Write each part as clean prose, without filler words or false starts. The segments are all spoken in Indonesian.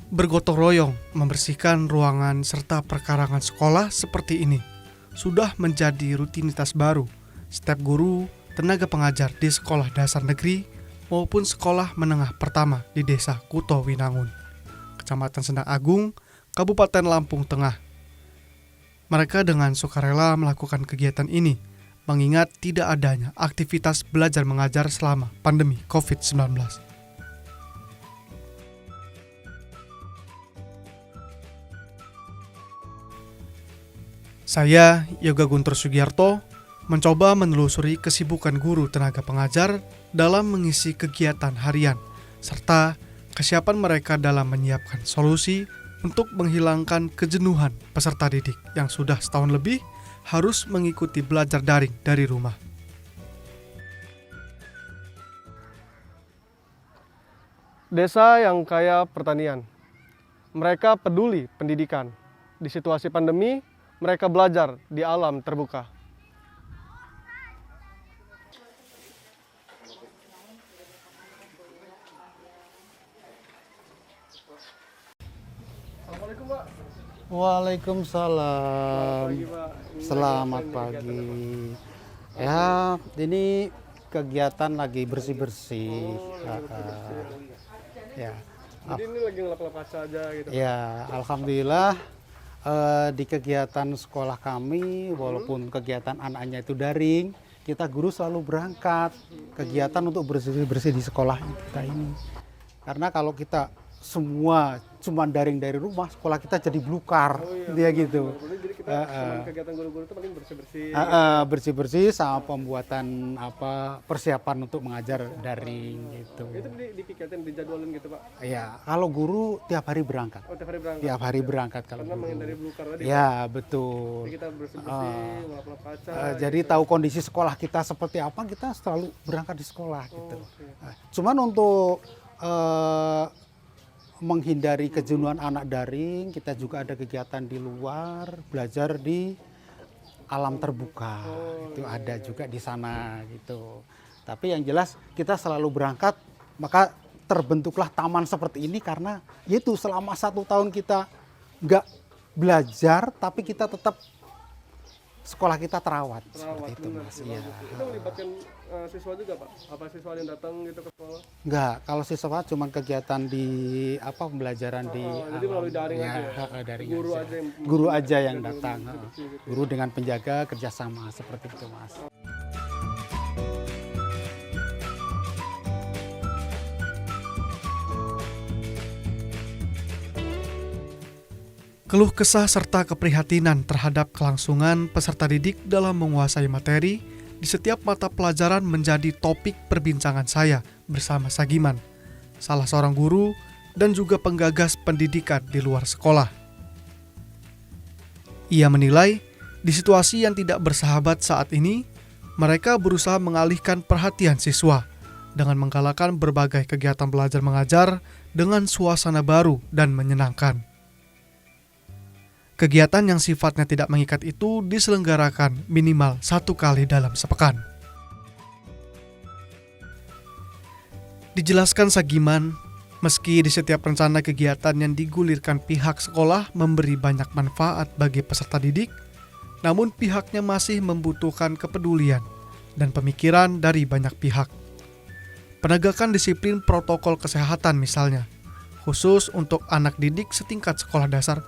Bergotong royong membersihkan ruangan serta perkarangan sekolah seperti ini sudah menjadi rutinitas baru setiap guru, tenaga pengajar di sekolah dasar negeri maupun sekolah menengah pertama di Desa Kuto Winangun, Kecamatan Sendang Agung, Kabupaten Lampung Tengah. Mereka dengan sukarela melakukan kegiatan ini mengingat tidak adanya aktivitas belajar mengajar selama pandemi COVID-19. Saya, Yoga Guntur Sugiarto, mencoba menelusuri kesibukan guru tenaga pengajar dalam mengisi kegiatan harian, serta kesiapan mereka dalam menyiapkan solusi untuk menghilangkan kejenuhan peserta didik yang sudah setahun lebih harus mengikuti belajar daring dari rumah. Desa yang kaya pertanian. Mereka peduli pendidikan. Di situasi pandemi, mereka belajar di alam terbuka. Assalamualaikum, Pak. Waalaikumsalam. Pagi, Pak. Selamat pagi. Ya, ini kegiatan lagi bersih-bersih. Ya. Jadi ini lagi ngelap-ngelap kaca aja gitu. Ya, alhamdulillah di kegiatan sekolah kami, walaupun kegiatan anaknya itu daring, kita guru selalu berangkat kegiatan untuk bersih-bersih di sekolah kita ini. Karena kalau kita semua cuma daring dari rumah, sekolah kita jadi blukar, dia gitu. Jadi kita kegiatan guru-guru itu paling bersih-bersih. Bersih-bersih sama pembuatan persiapan untuk mengajar daring gitu. Itu dipiketin, dijadwalin gitu, Pak. Ya, kalau guru tiap hari berangkat. Oh, tiap hari berangkat. Tiap hari berangkat kalau Karena guru. menghindari blukar tadi. Ya, betul. Jadi kita bersih-bersih, ngelap-ngelap kaca. Jadi tahu kondisi sekolah kita seperti apa, kita selalu berangkat di sekolah gitu. Oke. Cuman untuk menghindari kejenuhan anak daring, kita juga ada kegiatan di luar, belajar di alam terbuka. Itu ada juga di sana gitu. Tapi yang jelas kita selalu berangkat, maka terbentuklah taman seperti ini karena itu selama 1 tahun kita nggak belajar, tapi kita tetap sekolah kita terawat seperti itu, benar, Mas. bagus. Iya. Itu melibatkan siswa juga, Pak? Apa siswa yang datang gitu ke sekolah? Enggak, kalau siswa cuma kegiatan di pembelajaran di Jadi melalui daring aja ya? daring Guru aja. aja yang Guru aja yang datang. bersih gitu. Guru dengan penjaga kerjasama seperti itu, Mas. Keluh kesah serta keprihatinan terhadap kelangsungan peserta didik dalam menguasai materi di setiap mata pelajaran menjadi topik perbincangan saya bersama Sagiman, salah seorang guru dan juga penggagas pendidikan di luar sekolah. Ia menilai, di situasi yang tidak bersahabat saat ini, mereka berusaha mengalihkan perhatian siswa dengan menggalakkan berbagai kegiatan belajar mengajar dengan suasana baru dan menyenangkan. Kegiatan yang sifatnya tidak mengikat itu diselenggarakan minimal 1 kali dalam sepekan. Dijelaskan Sagiman, meski di setiap rencana kegiatan yang digulirkan pihak sekolah memberi banyak manfaat bagi peserta didik, namun pihaknya masih membutuhkan kepedulian dan pemikiran dari banyak pihak. Penegakan disiplin protokol kesehatan misalnya, khusus untuk anak didik setingkat sekolah dasar,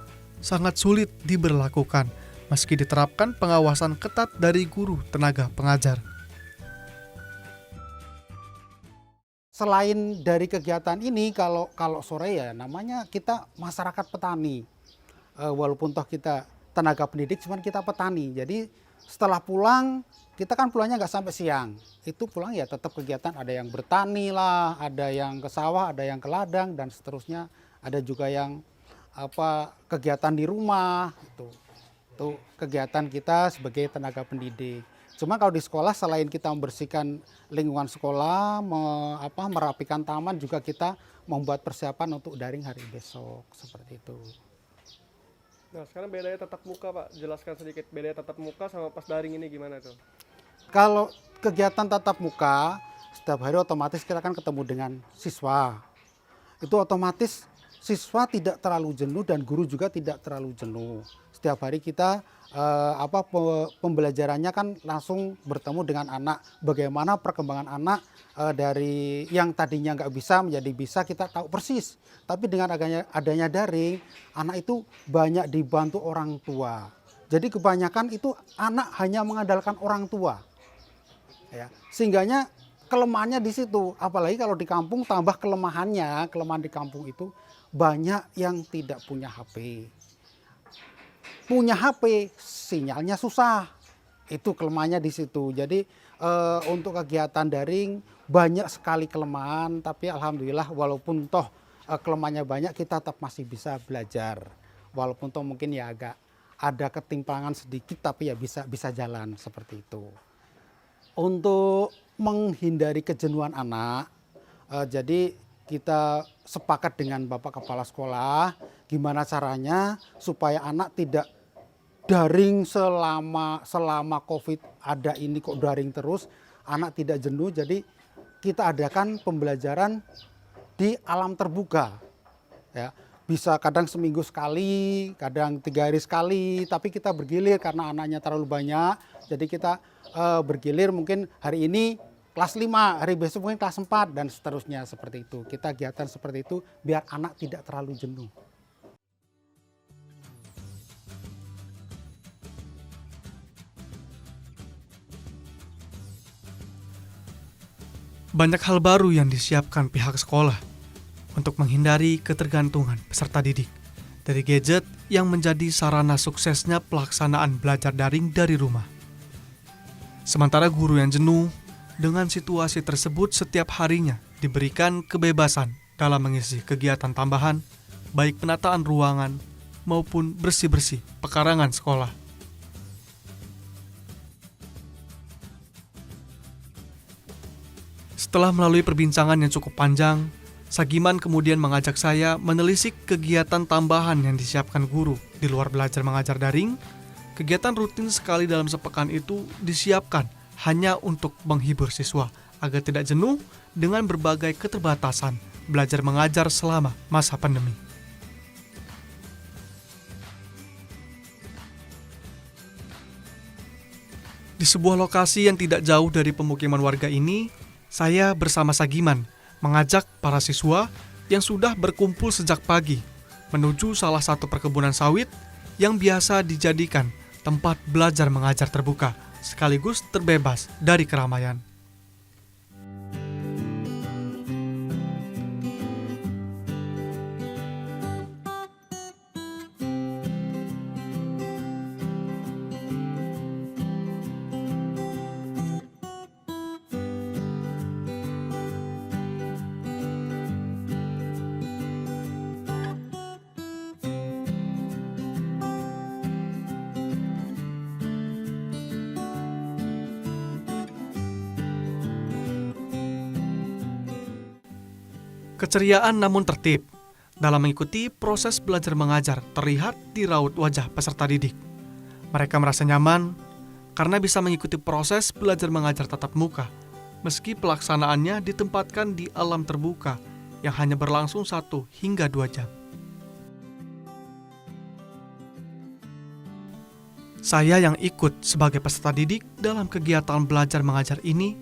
sangat sulit diberlakukan meski diterapkan pengawasan ketat dari guru tenaga pengajar. Selain dari kegiatan ini, kalau sore ya namanya kita masyarakat petani. Walaupun toh kita tenaga pendidik, cuman kita petani. Jadi setelah pulang, kita kan pulangnya nggak sampai siang. Itu pulang ya tetap kegiatan, ada yang bertani lah, ada yang ke sawah, ada yang ke ladang, dan seterusnya. Ada juga yang kegiatan di rumah. Itu kegiatan kita sebagai tenaga pendidik. Cuma kalau di sekolah selain kita membersihkan lingkungan sekolah, merapikan taman, juga kita membuat persiapan untuk daring hari besok seperti itu. Nah, sekarang bedanya tatap muka, Pak. Jelaskan sedikit bedanya tatap muka sama pas daring ini gimana tuh? Kalau kegiatan tatap muka, setiap hari otomatis kita akan ketemu dengan siswa. Itu otomatis siswa tidak terlalu jenuh dan guru juga tidak terlalu jenuh. Setiap hari kita pembelajarannya kan langsung bertemu dengan anak. Bagaimana perkembangan anak dari yang tadinya nggak bisa menjadi bisa, kita tahu persis. Tapi dengan adanya daring, anak itu banyak dibantu orang tua. Jadi kebanyakan itu anak hanya mengandalkan orang tua. Ya, sehingganya kelemahannya di situ. Apalagi kalau di kampung tambah kelemahan di kampung itu banyak yang tidak punya HP. Punya HP, sinyalnya susah. Itu kelemahannya di situ. Jadi untuk kegiatan daring banyak sekali kelemahan, tapi alhamdulillah walaupun toh kelemahannya banyak, kita tetap masih bisa belajar. Walaupun toh mungkin ya agak ada ketimpangan sedikit, tapi ya bisa jalan seperti itu. Untuk menghindari kejenuhan anak, jadi kita sepakat dengan Bapak Kepala Sekolah gimana caranya supaya anak tidak daring selama COVID ada ini kok daring terus, anak tidak jenuh. Jadi kita adakan pembelajaran di alam terbuka. Ya, bisa kadang seminggu sekali, kadang 3 hari sekali, tapi kita bergilir karena anaknya terlalu banyak. Jadi kita bergilir, mungkin hari ini kelas 5, hari besok mungkin kelas 4 dan seterusnya seperti itu. Kita kegiatan seperti itu biar anak tidak terlalu jenuh. Banyak hal baru yang disiapkan pihak sekolah untuk menghindari ketergantungan peserta didik dari gadget yang menjadi sarana suksesnya pelaksanaan belajar daring dari rumah. Sementara guru yang jenuh dengan situasi tersebut setiap harinya diberikan kebebasan dalam mengisi kegiatan tambahan, baik penataan ruangan maupun bersih-bersih pekarangan sekolah. Setelah melalui perbincangan yang cukup panjang, Sagiman kemudian mengajak saya menelisik kegiatan tambahan yang disiapkan guru di luar belajar mengajar daring. Kegiatan rutin sekali dalam sepekan itu disiapkan hanya untuk menghibur siswa agar tidak jenuh dengan berbagai keterbatasan belajar mengajar selama masa pandemi. Di sebuah lokasi yang tidak jauh dari pemukiman warga ini, saya bersama Sagiman mengajak para siswa yang sudah berkumpul sejak pagi menuju salah satu perkebunan sawit yang biasa dijadikan tempat belajar mengajar terbuka sekaligus terbebas dari keramaian. Keceriaan namun tertib dalam mengikuti proses belajar mengajar terlihat di raut wajah peserta didik. Mereka merasa nyaman karena bisa mengikuti proses belajar mengajar tatap muka, meski pelaksanaannya ditempatkan di alam terbuka yang hanya berlangsung 1 hingga 2 jam. Saya yang ikut sebagai peserta didik dalam kegiatan belajar mengajar ini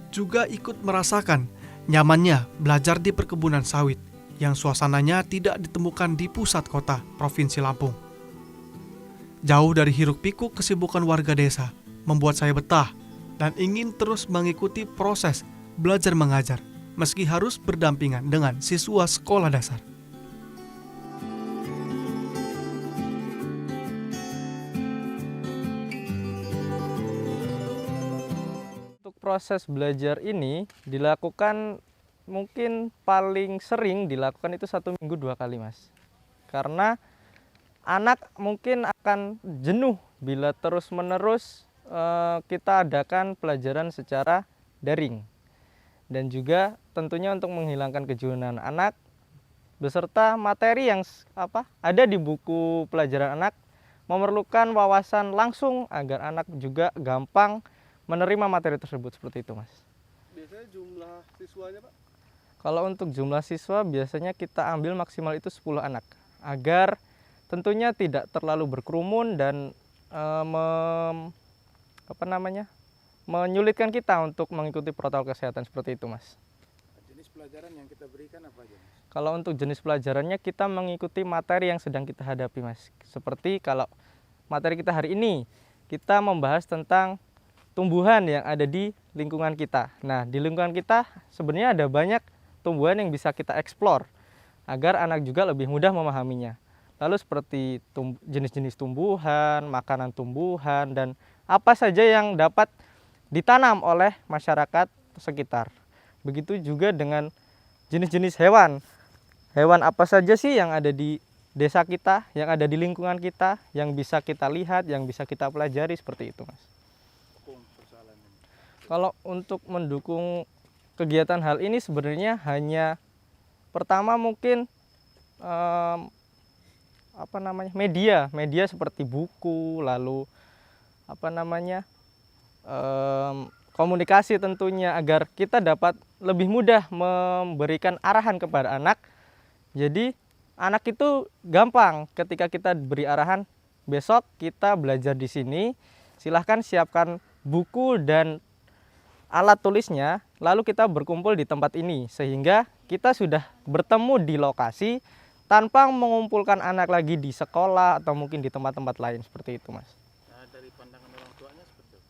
juga ikut merasakan nyamannya belajar di perkebunan sawit yang suasananya tidak ditemukan di pusat kota Provinsi Lampung. Jauh dari hiruk-pikuk kesibukan warga desa membuat saya betah dan ingin terus mengikuti proses belajar mengajar meski harus berdampingan dengan siswa sekolah dasar. Proses belajar ini dilakukan mungkin paling sering dilakukan itu 1 minggu 2 kali, Mas. Karena anak mungkin akan jenuh bila terus-menerus kita adakan pelajaran secara daring. Dan juga tentunya untuk menghilangkan kejenuhan anak beserta materi yang ada di buku pelajaran anak memerlukan wawasan langsung agar anak juga gampang menerima materi tersebut seperti itu, Mas. Biasanya jumlah siswanya, Pak? Kalau untuk jumlah siswa biasanya kita ambil maksimal itu 10 anak agar tentunya tidak terlalu berkerumun dan menyulitkan kita untuk mengikuti protokol kesehatan seperti itu, Mas. Jenis pelajaran yang kita berikan apa aja, Mas? Kalau untuk jenis pelajarannya kita mengikuti materi yang sedang kita hadapi, Mas. Seperti kalau materi kita hari ini, kita membahas tentang tumbuhan yang ada di lingkungan kita. Nah, di lingkungan kita sebenarnya ada banyak tumbuhan yang bisa kita eksplor agar anak juga lebih mudah memahaminya. Lalu seperti jenis-jenis tumbuhan, makanan tumbuhan, dan apa saja yang dapat ditanam oleh masyarakat sekitar. Begitu juga dengan jenis-jenis hewan. Hewan apa saja sih yang ada di desa kita, yang ada di lingkungan kita, yang bisa kita lihat, yang bisa kita pelajari, seperti itu, Mas. Kalau untuk mendukung kegiatan hal ini sebenarnya hanya pertama mungkin media seperti buku, lalu komunikasi tentunya agar kita dapat lebih mudah memberikan arahan kepada anak. Jadi anak itu gampang ketika kita beri arahan, besok kita belajar di sini, silahkan siapkan buku dan alat tulisnya, lalu kita berkumpul di tempat ini, sehingga kita sudah bertemu di lokasi tanpa mengumpulkan anak lagi di sekolah atau mungkin di tempat-tempat lain, seperti itu, Mas. Nah, dari pandangan orang tuanya seperti apa?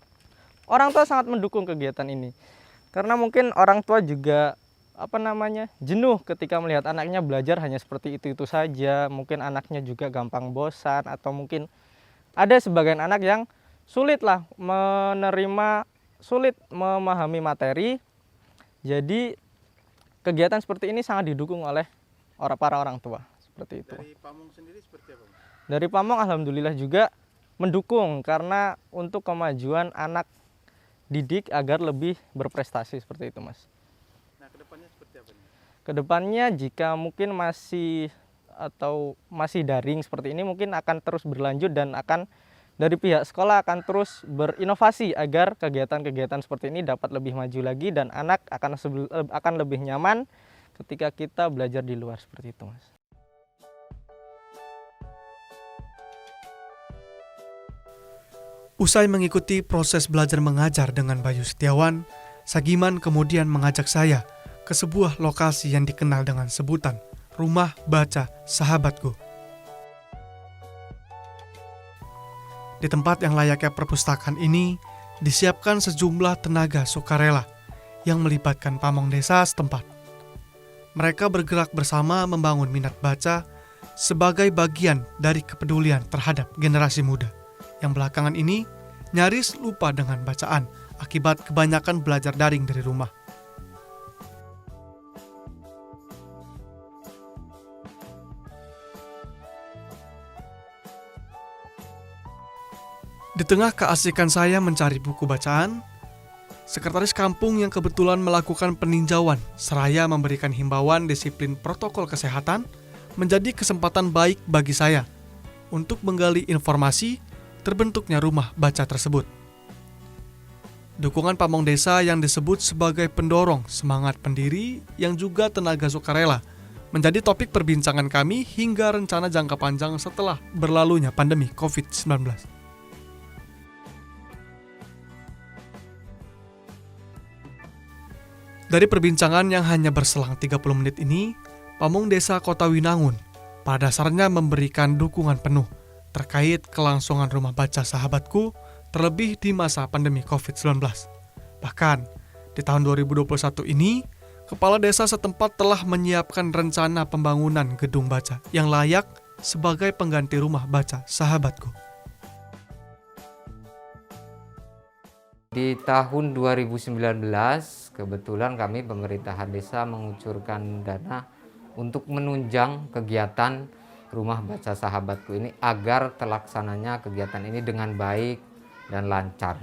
Orang tua sangat mendukung kegiatan ini, karena mungkin orang tua juga jenuh ketika melihat anaknya belajar hanya seperti itu saja. Mungkin anaknya juga gampang bosan, atau mungkin ada sebagian anak yang sulit memahami materi. Jadi kegiatan seperti ini sangat didukung oleh para orang tua, seperti itu. Dari Pamong sendiri seperti apa, Mas? Dari Pamong alhamdulillah juga mendukung, karena untuk kemajuan anak didik agar lebih berprestasi, seperti itu, Mas. Nah, kedepannya seperti apa nih? Kedepannya jika mungkin masih daring seperti ini, mungkin akan terus berlanjut dan dari pihak sekolah akan terus berinovasi agar kegiatan-kegiatan seperti ini dapat lebih maju lagi dan anak akan lebih nyaman ketika kita belajar di luar, seperti itu, Mas. Usai mengikuti proses belajar mengajar dengan Bayu Setiawan, Sagiman kemudian mengajak saya ke sebuah lokasi yang dikenal dengan sebutan Rumah Baca Sahabatku. Di tempat yang layaknya perpustakaan ini, disiapkan sejumlah tenaga sukarela yang melibatkan pamong desa setempat. Mereka bergerak bersama membangun minat baca sebagai bagian dari kepedulian terhadap generasi muda yang belakangan ini nyaris lupa dengan bacaan akibat kebanyakan belajar daring dari rumah. Di tengah keasikan saya mencari buku bacaan, sekretaris kampung yang kebetulan melakukan peninjauan seraya memberikan himbauan disiplin protokol kesehatan menjadi kesempatan baik bagi saya untuk menggali informasi terbentuknya rumah baca tersebut. Dukungan pamong desa yang disebut sebagai pendorong semangat pendiri yang juga tenaga sukarela menjadi topik perbincangan kami hingga rencana jangka panjang setelah berlalunya pandemi COVID-19. Dari perbincangan yang hanya berselang 30 menit ini, Pamong Desa Kota Winangun pada dasarnya memberikan dukungan penuh terkait kelangsungan rumah baca sahabatku terlebih di masa pandemi COVID-19. Bahkan, di tahun 2021 ini, Kepala Desa setempat telah menyiapkan rencana pembangunan gedung baca yang layak sebagai pengganti rumah baca sahabatku. Di tahun 2019, kebetulan kami pemerintahan desa mengucurkan dana untuk menunjang kegiatan rumah baca sahabatku ini agar terlaksananya kegiatan ini dengan baik dan lancar.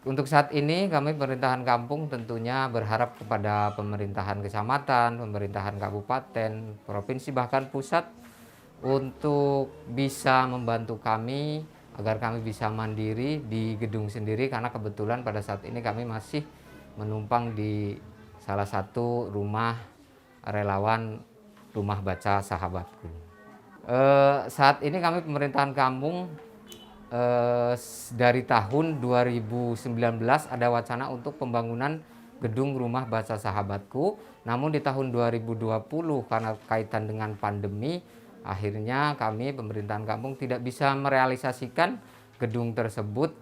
Untuk saat ini kami pemerintahan kampung tentunya berharap kepada pemerintahan kecamatan, pemerintahan kabupaten, provinsi bahkan pusat untuk bisa membantu kami agar kami bisa mandiri di gedung sendiri, karena kebetulan pada saat ini kami masih menumpang di salah satu rumah relawan Rumah Baca Sahabatku. Saat ini kami pemerintahan kampung dari tahun 2019 ada wacana untuk pembangunan gedung Rumah Baca Sahabatku. Namun di tahun 2020 karena kaitan dengan pandemi, akhirnya kami pemerintahan kampung tidak bisa merealisasikan gedung tersebut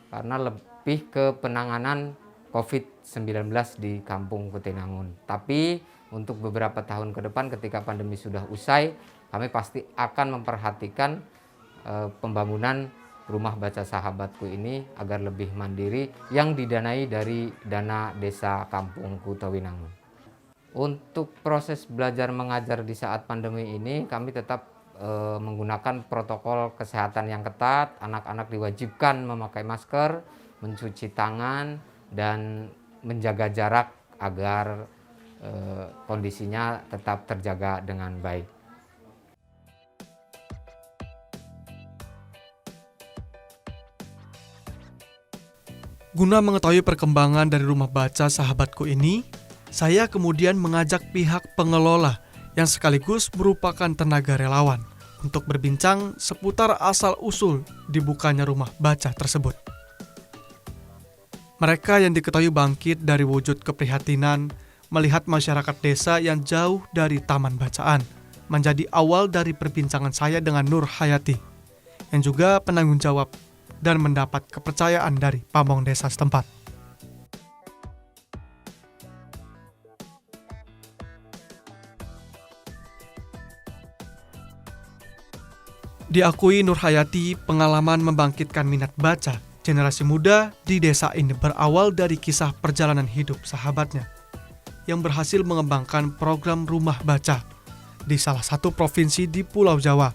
karena lebih ke penanganan COVID-19 di Kampung Kutinangun. Tapi untuk beberapa tahun ke depan ketika pandemi sudah usai, kami pasti akan memperhatikan pembangunan Rumah Baca Sahabatku ini agar lebih mandiri yang didanai dari dana desa Kampung Kutawinangun. Untuk proses belajar mengajar di saat pandemi ini kami tetap menggunakan protokol kesehatan yang ketat. Anak-anak diwajibkan memakai masker, mencuci tangan, dan menjaga jarak agar kondisinya tetap terjaga dengan baik. Guna mengetahui perkembangan dari Rumah Baca Sahabatku ini, saya kemudian mengajak pihak pengelola yang sekaligus merupakan tenaga relawan untuk berbincang seputar asal-usul dibukanya rumah baca tersebut. Mereka yang diketahui bangkit dari wujud keprihatinan melihat masyarakat desa yang jauh dari taman bacaan menjadi awal dari perbincangan saya dengan Nur Hayati, yang juga penanggung jawab dan mendapat kepercayaan dari pamong desa setempat. Diakui Nur Hayati, pengalaman membangkitkan minat baca generasi muda di desa ini berawal dari kisah perjalanan hidup sahabatnya yang berhasil mengembangkan program rumah baca di salah satu provinsi di Pulau Jawa.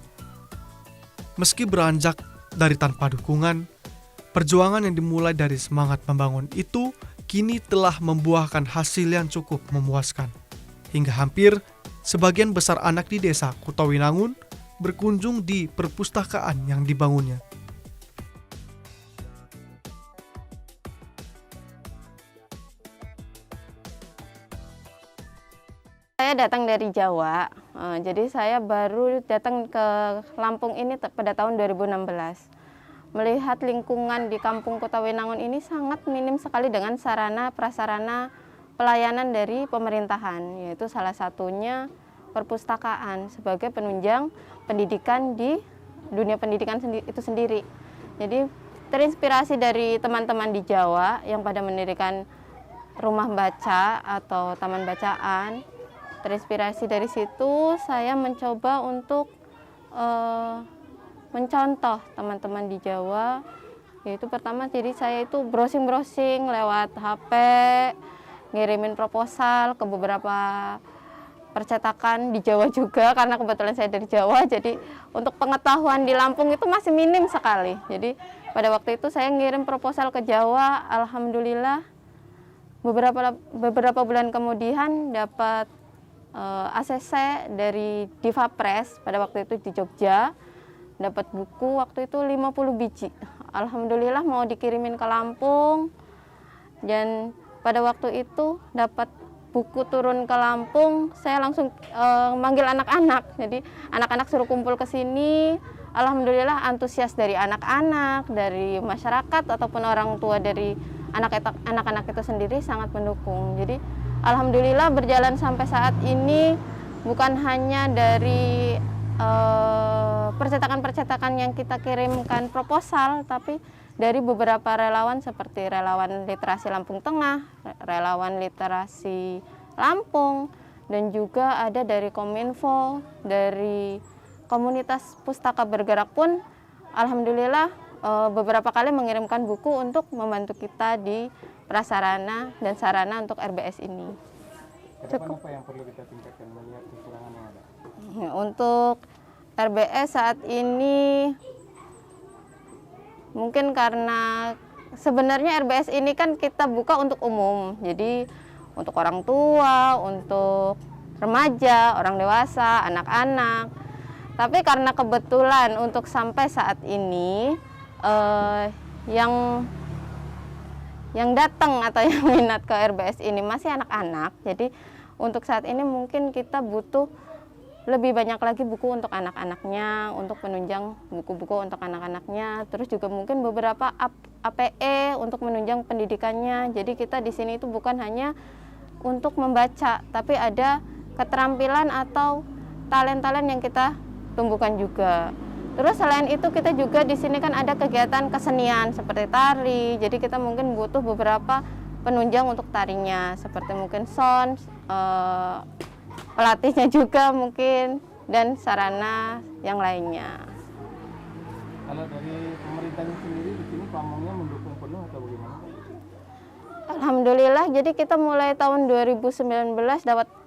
Meski beranjak dari tanpa dukungan, perjuangan yang dimulai dari semangat membangun itu kini telah membuahkan hasil yang cukup memuaskan. Hingga hampir sebagian besar anak di desa Kutawinangun berkunjung di perpustakaan yang dibangunnya. Saya datang dari Jawa, jadi saya baru datang ke Lampung ini pada tahun 2016. Melihat lingkungan di Kampung Kutawinangun ini sangat minim sekali dengan sarana prasarana pelayanan dari pemerintahan, yaitu salah satunya perpustakaan sebagai penunjang pendidikan di dunia pendidikan itu sendiri. Jadi terinspirasi dari teman-teman di Jawa yang pada mendirikan rumah baca atau taman bacaan. Terinspirasi dari situ saya mencoba untuk mencontoh teman-teman di Jawa, yaitu pertama jadi saya itu browsing-browsing lewat HP, ngirimin proposal ke beberapa percetakan di Jawa juga karena kebetulan saya dari Jawa, jadi untuk pengetahuan di Lampung itu masih minim sekali. Jadi pada waktu itu saya ngirim proposal ke Jawa, alhamdulillah beberapa bulan kemudian dapat ACC dari Diva Press pada waktu itu di Jogja, dapat buku waktu itu 50 biji. Alhamdulillah mau dikirimin ke Lampung, dan pada waktu itu dapat buku turun ke Lampung, saya langsung manggil anak-anak. Jadi anak-anak suruh kumpul ke sini. Alhamdulillah antusias dari anak-anak, dari masyarakat ataupun orang tua dari anak-anak itu sendiri sangat mendukung. Jadi alhamdulillah berjalan sampai saat ini, bukan hanya dari percetakan-percetakan yang kita kirimkan proposal, tapi dari beberapa relawan seperti relawan literasi Lampung Tengah, relawan literasi Lampung, dan juga ada dari Kominfo, dari komunitas Pustaka Bergerak pun alhamdulillah beberapa kali mengirimkan buku untuk membantu kita di prasarana dan sarana untuk RBS ini. Cukup. Apa yang perlu kita tingkatkan melihat kekurangan yang ada? Untuk RBS saat ini mungkin karena sebenarnya RBS ini kan kita buka untuk umum, jadi untuk orang tua, untuk remaja, orang dewasa, anak-anak. Tapi karena kebetulan untuk sampai saat ini yang datang atau yang minat ke RBS ini masih anak-anak, jadi untuk saat ini mungkin kita butuh lebih banyak lagi buku untuk anak-anaknya, untuk penunjang buku-buku untuk anak-anaknya, terus juga mungkin beberapa APE untuk menunjang pendidikannya. Jadi kita di sini itu bukan hanya untuk membaca, tapi ada keterampilan atau talent-talent yang kita tumbuhkan juga. Terus selain itu kita juga di sini kan ada kegiatan kesenian seperti tari. Jadi kita mungkin butuh beberapa penunjang untuk tarinya, seperti mungkin sound, pelatihnya juga mungkin, dan sarana yang lainnya. Kalau dari pemerintahnya sendiri di sini pamongnya mendukung penuh atau bagaimana? Alhamdulillah, jadi kita mulai tahun 2019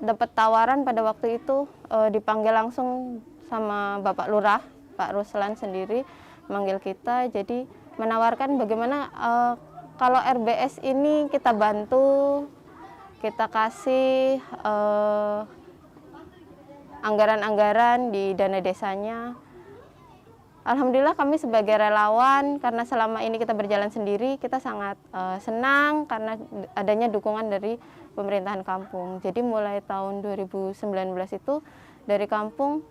dapat tawaran pada waktu itu, dipanggil langsung sama Bapak Lurah, Pak Ruslan sendiri manggil kita, jadi menawarkan bagaimana kalau RBS ini kita bantu, kita kasih anggaran-anggaran di dana desanya. Alhamdulillah kami sebagai relawan, karena selama ini kita berjalan sendiri, kita sangat senang karena adanya dukungan dari pemerintahan kampung. Jadi mulai tahun 2019 itu dari kampung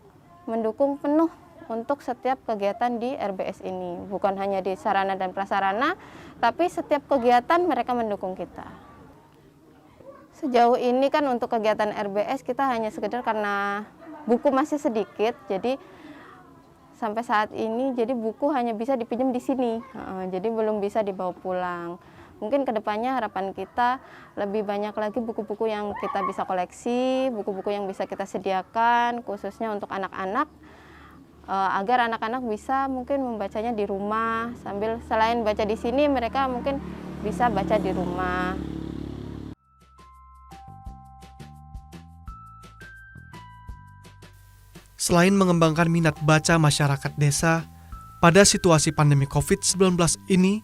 mendukung penuh untuk setiap kegiatan di RBS ini. Bukan hanya di sarana dan prasarana, tapi setiap kegiatan mereka mendukung kita. Sejauh ini kan untuk kegiatan RBS kita hanya sekedar karena buku masih sedikit, jadi sampai saat ini jadi buku hanya bisa dipinjam di sini, jadi belum bisa dibawa pulang. Mungkin kedepannya harapan kita lebih banyak lagi buku-buku yang kita bisa koleksi, buku-buku yang bisa kita sediakan khususnya untuk anak-anak, agar anak-anak bisa mungkin membacanya di rumah, sambil selain baca di sini mereka mungkin bisa baca di rumah. Selain mengembangkan minat baca masyarakat desa, pada situasi pandemi COVID-19 ini,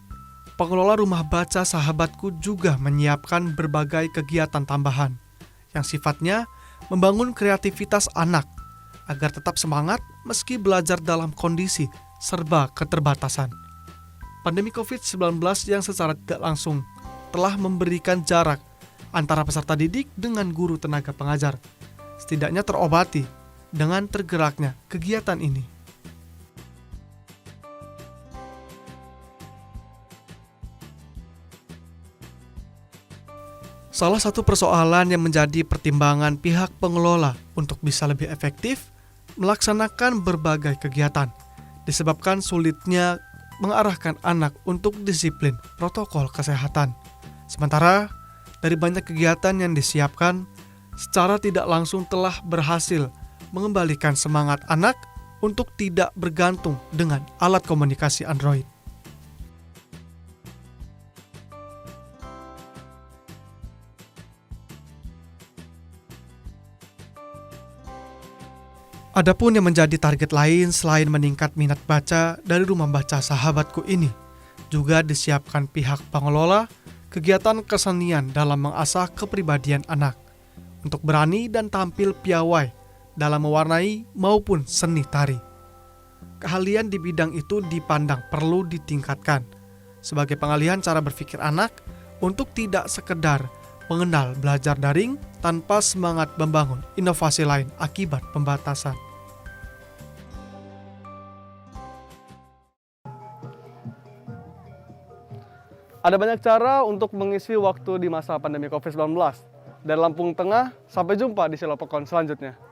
pengelola rumah baca Sahabatku juga menyiapkan berbagai kegiatan tambahan yang sifatnya membangun kreativitas anak agar tetap semangat meski belajar dalam kondisi serba keterbatasan. Pandemi COVID-19 yang secara tidak langsung telah memberikan jarak antara peserta didik dengan guru tenaga pengajar, setidaknya terobati dengan tergeraknya kegiatan ini. Salah satu persoalan yang menjadi pertimbangan pihak pengelola untuk bisa lebih efektif melaksanakan berbagai kegiatan disebabkan sulitnya mengarahkan anak untuk disiplin protokol kesehatan. Sementara dari banyak kegiatan yang disiapkan, secara tidak langsung telah berhasil mengembalikan semangat anak untuk tidak bergantung dengan alat komunikasi Android. Adapun yang menjadi target lain selain meningkat minat baca dari rumah baca Sahabatku ini, juga disiapkan pihak pengelola kegiatan kesenian dalam mengasah kepribadian anak untuk berani dan tampil piawai dalam mewarnai maupun seni tari. Keahlian di bidang itu dipandang perlu ditingkatkan sebagai pengalihan cara berpikir anak untuk tidak sekedar mengenal belajar daring tanpa semangat membangun inovasi lain akibat pembatasan. Ada banyak cara untuk mengisi waktu di masa pandemi COVID-19. Dari Lampung Tengah, sampai jumpa di Silopokon selanjutnya.